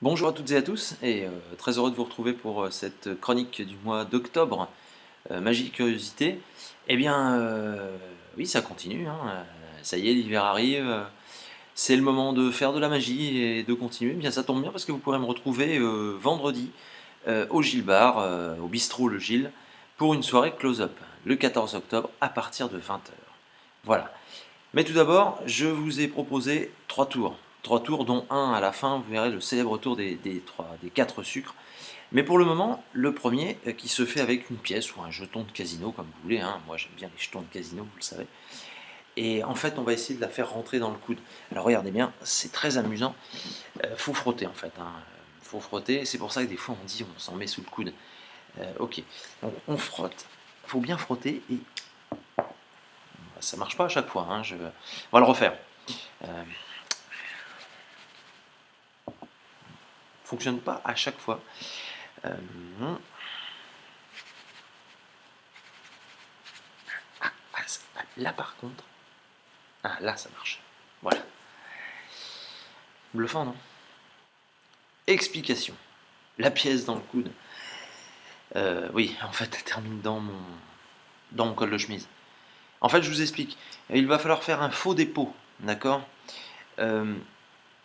Bonjour à toutes et à tous, et très heureux de vous retrouver pour cette chronique du mois d'octobre, Magie et Curiosité. Eh bien, oui, ça continue, hein, ça y est, l'hiver arrive, c'est le moment de faire de la magie et de continuer. Eh bien, ça tombe bien parce que vous pourrez me retrouver vendredi au Gilles Bar, au bistrot Le Gilles, pour une soirée close-up, le 14 octobre à partir de 20 heures. Voilà. Mais tout d'abord, je vous ai proposé 3 tours. 3 tours, dont un à la fin, vous verrez le célèbre tour des 4 sucres. Mais pour le moment, le premier qui se fait avec une pièce ou un jeton de casino, comme vous voulez. Hein. Moi, j'aime bien les jetons de casino, vous le savez. Et en fait, on va essayer de la faire rentrer dans le coude. Alors regardez bien, c'est très amusant. Faut frotter en fait. Hein. Faut frotter. C'est pour ça que des fois on dit on s'en met sous le coude. Ok. Donc on frotte. Faut bien frotter et ça marche pas à chaque fois. Hein. On va le refaire. Euh, Fonctionne pas à chaque fois. Euh, Là par contre, là ça marche. Voilà. Bluffant, non? Explication. La pièce dans le coude. Oui, en fait, elle termine dans mon col de chemise. En fait, je vous explique. Il va falloir faire un faux dépôt, d'accord? Euh,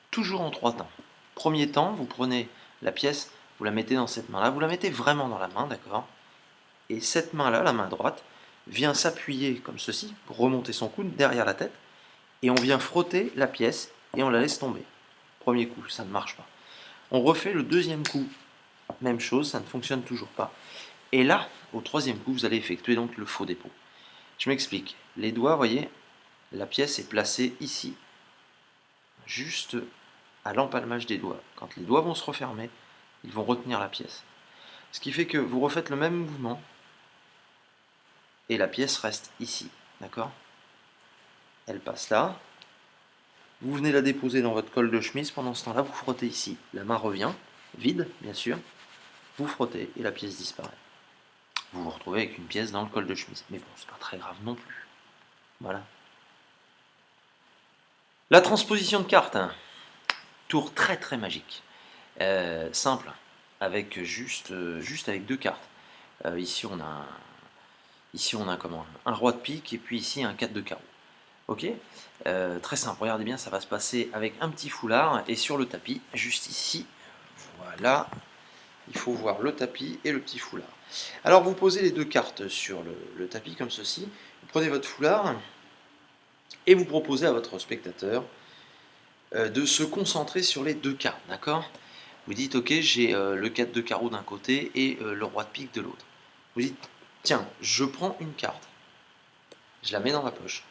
Toujours en 3 temps. Premier temps, vous prenez la pièce, vous la mettez dans cette main-là, vous la mettez vraiment dans la main, d'accord? Et cette main-là, la main droite, vient s'appuyer comme ceci pour remonter son coude derrière la tête, et on vient frotter la pièce et on la laisse tomber. Premier coup, ça ne marche pas. On refait le deuxième coup, même chose, ça ne fonctionne toujours pas. Et là, au troisième coup, vous allez effectuer donc le faux dépôt. Je m'explique. Les doigts, voyez, la pièce est placée ici, juste à l'empalmage des doigts. Quand les doigts vont se refermer, ils vont retenir la pièce. Ce qui fait que vous refaites le même mouvement et la pièce reste ici, d'accord? Elle passe là. Vous venez la déposer dans votre col de chemise. Pendant ce temps-là, vous frottez ici. La main revient, vide, bien sûr. Vous frottez et la pièce disparaît. Vous vous retrouvez avec une pièce dans le col de chemise. Mais bon, c'est pas très grave non plus. Voilà. La transposition de carte. Hein. Tour très très magique. Simple. Avec juste avec 2 cartes. Ici on a comment? Un roi de pique et puis ici un 4 de carreau. Ok. Très simple. Regardez bien, ça va se passer avec un petit foulard et sur le tapis, juste ici. Voilà. Il faut voir le tapis et le petit foulard. Alors vous posez les 2 cartes sur le tapis comme ceci. Vous prenez votre foulard et vous proposez à votre spectateur de se concentrer sur les 2 cartes, d'accord? Vous dites, ok, j'ai le 4 de carreau d'un côté et le roi de pique de l'autre. Vous dites, tiens, je prends une carte, je la mets dans ma poche,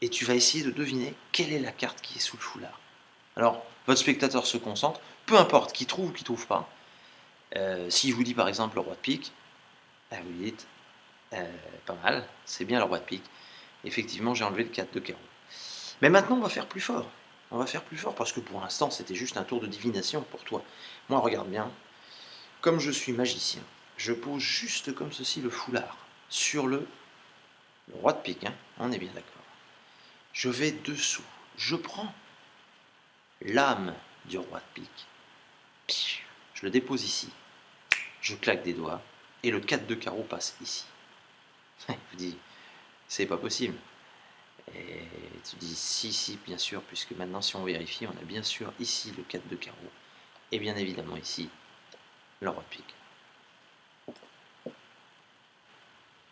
et tu vas essayer de deviner quelle est la carte qui est sous le foulard. Alors, votre spectateur se concentre, peu importe qui trouve ou qui trouve pas. S'il vous dit par exemple le roi de pique, vous dites, pas mal, c'est bien le roi de pique. Effectivement, j'ai enlevé le 4 de carreau. Mais maintenant, on va faire plus fort. On va faire plus fort parce que pour l'instant, c'était juste un tour de divination pour toi. Moi, regarde bien. Comme je suis magicien, je pose juste comme ceci le foulard sur le roi de pique. Hein, on est bien d'accord. Je vais dessous. Je prends l'âme du roi de pique. Je le dépose ici. Je claque des doigts et le 4 de carreau passe ici. Je vous dis, c'est pas possible. Et tu dis si, bien sûr, puisque maintenant si on vérifie, on a bien sûr ici le 4 de carreau et bien évidemment ici le roi de pique.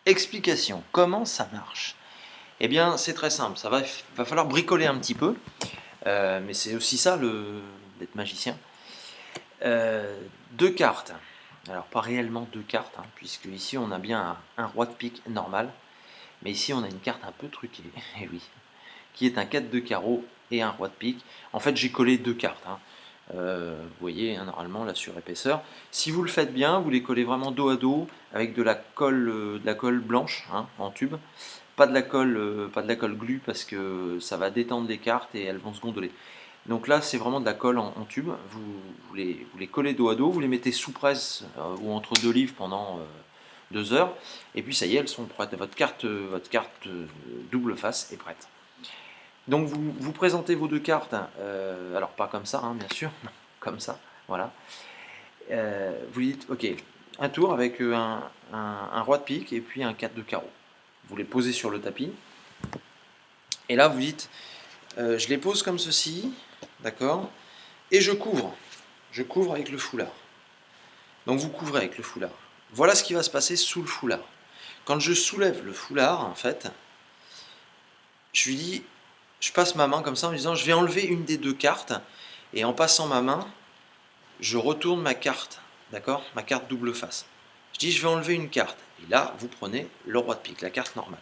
Explication, comment ça marche? Eh bien c'est très simple, va falloir bricoler un petit peu, mais c'est aussi ça d'être magicien. 2 cartes, alors pas réellement 2 cartes, hein, puisque ici on a bien un roi de pique normal, mais ici on a une carte un peu truquée, et oui, qui est un 4 de carreau et un roi de pique. En fait, j'ai collé 2 cartes. Hein. Vous voyez, hein, normalement, la surépaisseur. Si vous le faites bien, vous les collez vraiment dos à dos avec de la colle blanche hein, en tube. Pas de la colle glue parce que ça va détendre les cartes et elles vont se gondoler. Donc là, c'est vraiment de la colle en tube. Vous les collez dos à dos, vous les mettez sous presse ou entre 2 livres pendant 2 heures. Et puis ça y est, elles sont prêtes. Votre carte double face est prête. Donc vous présentez vos 2 cartes, alors pas comme ça, hein, bien sûr, comme ça, Voilà. Vous dites, ok, un tour avec un roi de pique et puis un 4 de carreau. Vous les posez sur le tapis. Et là, vous dites, je les pose comme ceci, d'accord, et je couvre. Je couvre avec le foulard. Donc vous couvrez avec le foulard. Voilà ce qui va se passer sous le foulard. Quand je soulève le foulard, en fait, je lui dis, je passe ma main comme ça en me disant, je vais enlever une des deux cartes, et en passant ma main, je retourne ma carte, d'accord, ma carte double face. Je dis, je vais enlever une carte, et là, vous prenez le roi de pique, la carte normale.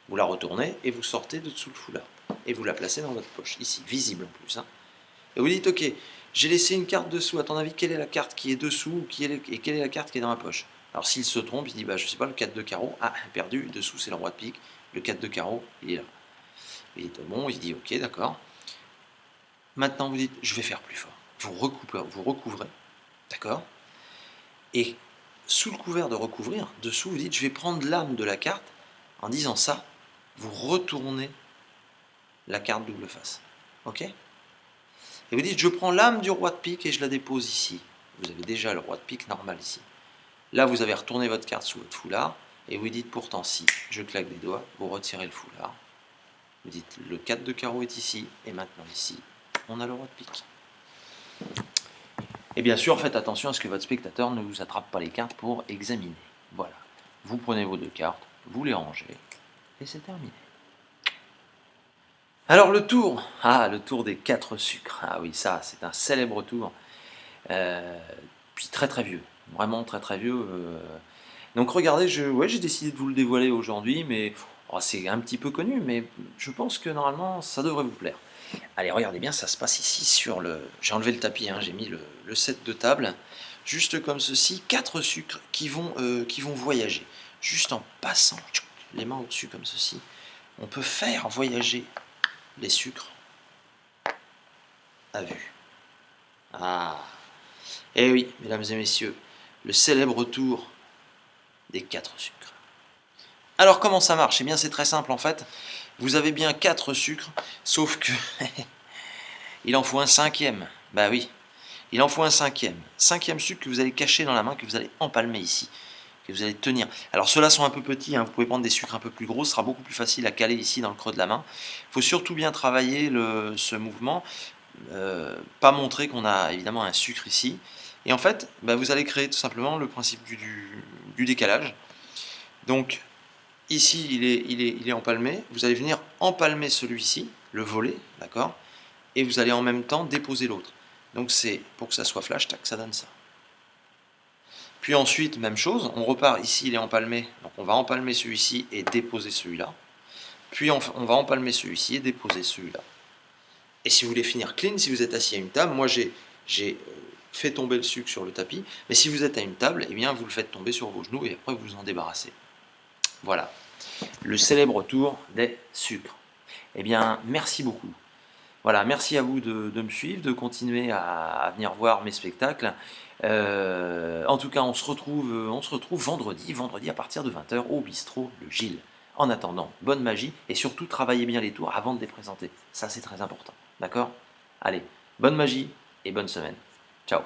Vous la retournez et vous sortez de dessous le foulard. Et vous la placez dans votre poche, ici, visible en plus. Hein. Et vous dites, ok, j'ai laissé une carte dessous, à ton avis, quelle est la carte qui est dessous et quelle est la carte qui est dans ma poche? Alors s'il se trompe, il dit, bah, je sais pas, le 4 de carreau, ah, perdu, dessous c'est le roi de pique, le 4 de carreau, il est là. Il dit, bon, il dit, ok, d'accord. Maintenant vous dites, je vais faire plus fort. Vous recouvrez, d'accord? Et sous le couvert de recouvrir, dessous vous dites, je vais prendre l'âme de la carte, en disant ça, vous retournez la carte double face. Ok? Et vous dites, je prends l'âme du roi de pique et je la dépose ici. Vous avez déjà le roi de pique normal ici. Là, vous avez retourné votre carte sous votre foulard et vous dites pourtant si, je claque des doigts, vous retirez le foulard. Vous dites, le 4 de carreau est ici et maintenant ici, on a le roi de pique. Et bien sûr, faites attention à ce que votre spectateur ne vous attrape pas les cartes pour examiner. Voilà. Vous prenez vos deux cartes, vous les rangez et c'est terminé. Alors le tour, le tour des 4 sucres. Ah oui, ça, c'est un célèbre tour. Puis très très vieux, vraiment très très vieux. Donc regardez, j'ai décidé de vous le dévoiler aujourd'hui, mais c'est un petit peu connu, mais je pense que normalement ça devrait vous plaire. Allez, regardez bien, ça se passe ici sur le... J'ai enlevé le tapis, hein, j'ai mis le set de table, juste comme ceci, 4 sucres qui vont voyager. Juste en passant les mains au-dessus comme ceci, on peut faire voyager les sucres à vue. Ah, et oui, mesdames et messieurs, le célèbre tour des 4 sucres. Alors comment ça marche? Eh bien c'est très simple en fait. Vous avez bien 4 sucres, sauf que il en faut un cinquième. Bah oui, il en faut un cinquième. Cinquième sucre que vous allez cacher dans la main, que vous allez empalmer ici, que vous allez tenir. Alors ceux-là sont un peu petits, hein. Vous pouvez prendre des sucres un peu plus gros, ce sera beaucoup plus facile à caler ici dans le creux de la main. Il faut surtout bien travailler ce mouvement, pas montrer qu'on a évidemment un sucre ici. Et en fait, vous allez créer tout simplement le principe du décalage. Donc ici, il est empalmé. Vous allez venir empalmer celui-ci, le voler, d'accord? Et vous allez en même temps déposer l'autre. Donc c'est pour que ça soit flash, tac, ça donne ça. Puis ensuite, même chose, on repart, ici il est empalmé, donc on va empalmer celui-ci et déposer celui-là. Puis on va empalmer celui-ci et déposer celui-là. Et si vous voulez finir clean, si vous êtes assis à une table, moi j'ai fait tomber le sucre sur le tapis, mais si vous êtes à une table, eh bien vous le faites tomber sur vos genoux et après vous vous en débarrassez. Voilà, le célèbre tour des sucres. Eh bien, merci beaucoup. Voilà, merci à vous de me suivre, de continuer à venir voir mes spectacles. En tout cas, on se retrouve vendredi à partir de 20h au bistrot Le Gilles. En attendant, bonne magie et surtout travaillez bien les tours avant de les présenter. Ça, c'est très important. D'accord? Allez, bonne magie et bonne semaine. Ciao.